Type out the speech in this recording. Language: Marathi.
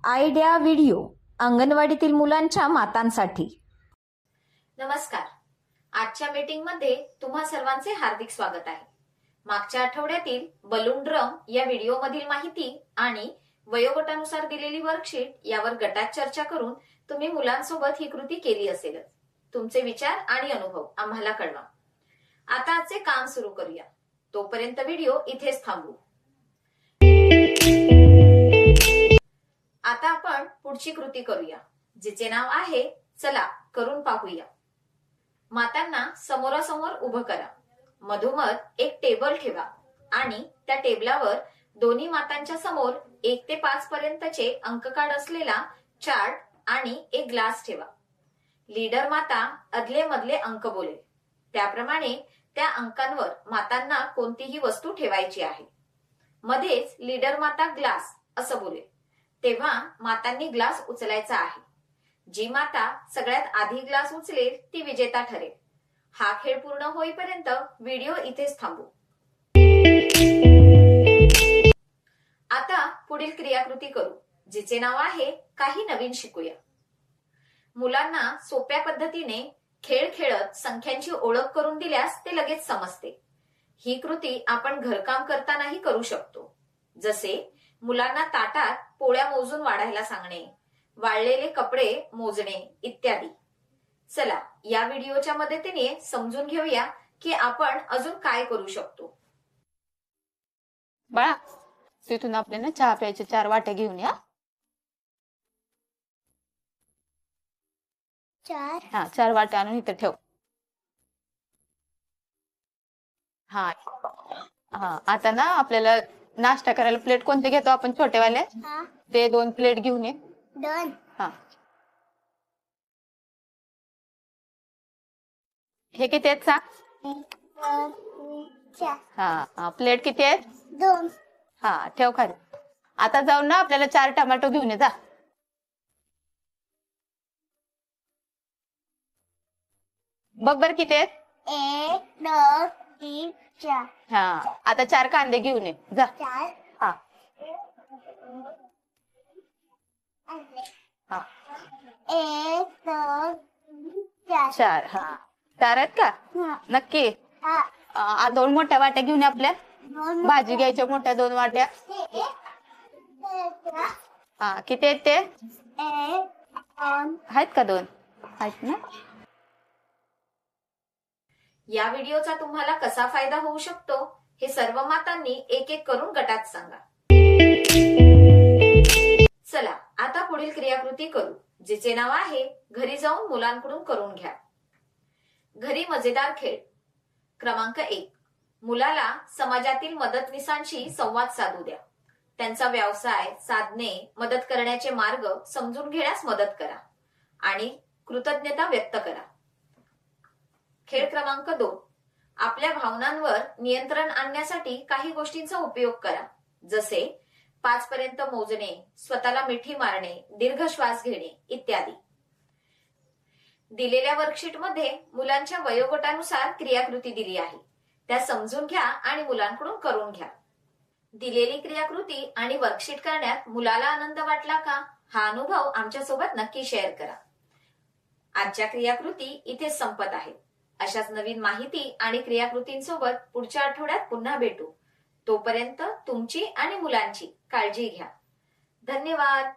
आयडिया व्हिडिओ अंगणवाडीतील मुलांच्या मातांसाठी. नमस्कार. आजच्या मीटिंगमध्ये तुम्हा सर्वांचे हार्दिक स्वागत आहे. मागच्या आठवड्यातील बलून ड्रम या व्हिडिओमधील माहिती आणि वयोगटानुसार दिलेली वर्कशीट यावर गटात चर्चा करून तुम्ही मुलांसोबत ही कृती केली असेलच. तुमचे विचार आणि अनुभव आम्हाला कळवा. आता आजचे काम सुरू करूया. तोपर्यंत व्हिडिओ इथेच थांबवू. आता आपण पुढची कृती करूया, जिचे नाव आहे चला करून पाहूया. मातांना समोरासमोर उभं करा. मधोमध एक टेबल ठेवा आणि त्या टेबलावर दोन्ही मातांच्या समोर 1 ते 5 पर्यंतचे अंककार्ड असलेला चार्ट आणि एक ग्लास ठेवा. लीडर माता अदले मधले अंक बोलेल. त्याप्रमाणे त्या अंकांवर मातांना कोणतीही वस्तू ठेवायची आहे. मध्येच लीडर माता ग्लास असं बोलेल तेव्हा मातांनी ग्लास उचलायचा आहे. जी माता सगळ्यात आधी ग्लास उचलेल ती विजेता ठरेल. हा खेळ पूर्ण होईपर्यंत व्हिडिओ इथेच थांबू. आता पुढील क्रियाकृती करू, जिचे नाव आहे काही नवीन शिकूया. मुलांना सोप्या पद्धतीने खेळ खेळत संख्यांची ओळख करून दिल्यास ते लगेच समजते. ही कृती आपण घरकाम करतानाही करू शकतो. जसे मुलांना ताटात पोळ्या मोजून वाढायला सांगणे, वाळलेले कपडे मोजणे इत्यादी. चला या व्हिडिओच्या मदतीने समजून घेऊया की आपण अजून काय करू शकतो. बाळा, तिथून आपल्याला चहा प्यायचे 4 वाट्या घेऊन या. 4 वाट्या आणून इथे ठेव. हा हा आता ना आपल्याला नाश्ता करायला प्लेट कोणते घेतो आपण? छोटेवाले ते 2 प्लेट घेऊन ये. हा हे किती आहेत सांग? हा प्लेट किती आहेत? 2. हा ठेव खाली. आता जाऊन ना आपल्याला 4 टोमॅटो घेऊन ये जा. बघ बर किती आहेत? 1 2 3 4. हा आता 4 कांदे घेऊन ये जा. 4. हा हा 1 2 4. 4. हा 4 आहेत का? नक्की? 2 मोठ्या वाट्या घेऊन ये आपल्या. भाजी घ्यायच्या मोठ्या 2 वाट्या. हा किती आहेत ते? 1 2. आहेत का 2? आहेत ना? या व्हिडिओचा तुम्हाला कसा फायदा होऊ शकतो हे सर्व मातांनी एक एक करून गटात सांगा. चला आता पुढील क्रियाकृती करू, जिचे नाव आहे घरी जाऊन मुलांकडून करून घ्या. घरी मजेदार खेळ. क्रमांक 1. मुलाला समाजातील मदतनीसांशी संवाद साधू द्या. त्यांचा व्यवसाय, साधने, मदत करण्याचे मार्ग समजून घेण्यास मदत करा आणि कृतज्ञता व्यक्त करा. खेळ क्रमांक 2. आपल्या भावनांवर नियंत्रण आणण्यासाठी काही गोष्टींचा उपयोग करा. जसे 5 पर्यंत मोजणे, स्वतःला मिठी मारणे, दीर्घ श्वास घेणे इत्यादी. दिलेल्या वर्कशीटमध्ये मुलांच्या वयोगटानुसार क्रियाकृती दिली आहे. त्या समजून घ्या आणि मुलांकडून करून घ्या. दिलेली क्रियाकृती आणि वर्कशीट करण्यात मुलाला आनंद वाटला का? हा अनुभव आमच्यासोबत नक्की शेअर करा. आजच्या क्रियाकृती इथेच संपत आहेत. अशाच नवीन माहिती आणि क्रियाकृतींसोबत पुढच्या आठवड्यात पुन्हा भेटू. तोपर्यंत तुमची आणि मुलांची काळजी घ्या. धन्यवाद.